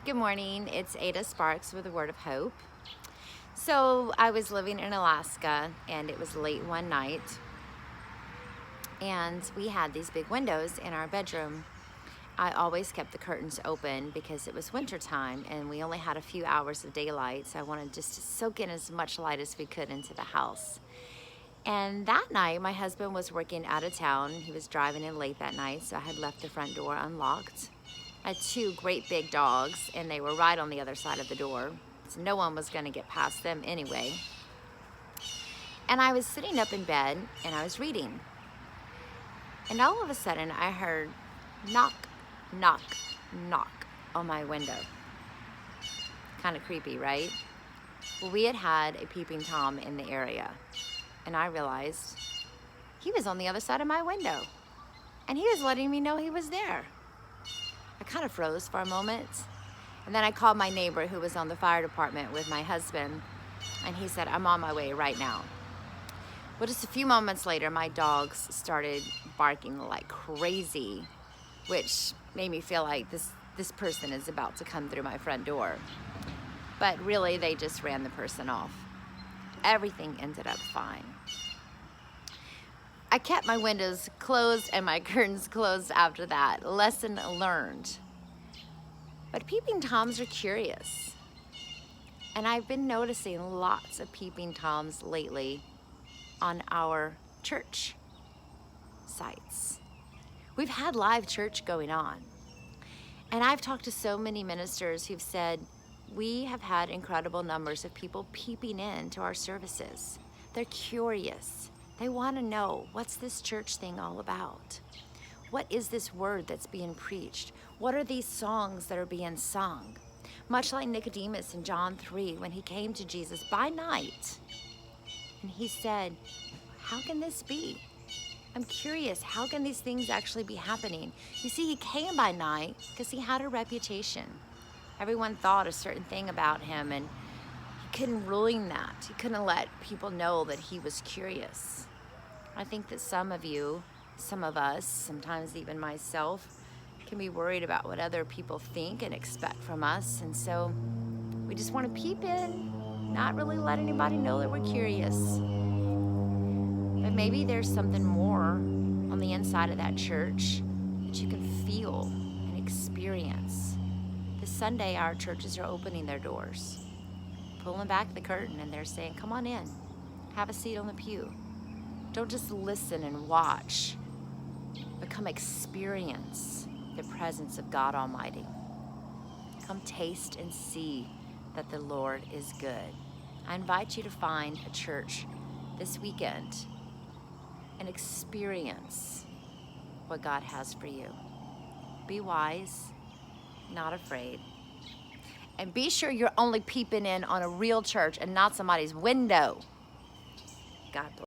Good morning. It's Ada Sparks with a Word of Hope. So I was living in Alaska and it was late one night and we had these big windows in our bedroom. I always kept the curtains open because it was winter time and we only had a few hours of daylight, so I wanted just to soak in as much light as we could into the house. And that night my husband was working out of town. He was driving in late that night, so I had left the front door unlocked. I had two great big dogs and they were right on the other side of the door, so no one was going to get past them anyway. And I was sitting up in bed and I was reading, and all of a sudden I heard knock, knock, knock on my window. Kind of creepy, right? Well, we had a peeping Tom in the area, and I realized he was on the other side of my window and he was letting me know he was there. I kind of froze for a moment, and then I called my neighbor who was on the fire department with my husband, and he said, "I'm on my way right now." Well, just a few moments later, my dogs started barking like crazy, which made me feel like this person is about to come through my front door. But really, they just ran the person off. Everything ended up fine. I kept my windows closed and my curtains closed after that. Lesson learned. But peeping Toms are curious. And I've been noticing lots of peeping Toms lately on our church sites. We've had live church going on. And I've talked to so many ministers who've said, we have had incredible numbers of people peeping in to our services. They're curious. They want to know, what's this church thing all about? What is this word that's being preached? What are these songs that are being sung? Much like Nicodemus in John 3, when he came to Jesus by night, and he said, how can this be? I'm curious, how can these things actually be happening? You see, he came by night because he had a reputation. Everyone thought a certain thing about him, and he couldn't ruin that. He couldn't let people know that he was curious. I think that some of you, some of us, sometimes even myself, can be worried about what other people think and expect from us. And so we just want to peep in, not really let anybody know that we're curious. But maybe there's something more on the inside of that church that you can feel and experience. This Sunday, our churches are opening their doors, pulling back the curtain, and they're saying, come on in, have a seat on the pew. Don't just listen and watch, but come experience the presence of God Almighty. Come taste and see that the Lord is good. I invite you to find a church this weekend and experience what God has for you. Be wise, not afraid. And be sure you're only peeping in on a real church and not somebody's window. God bless.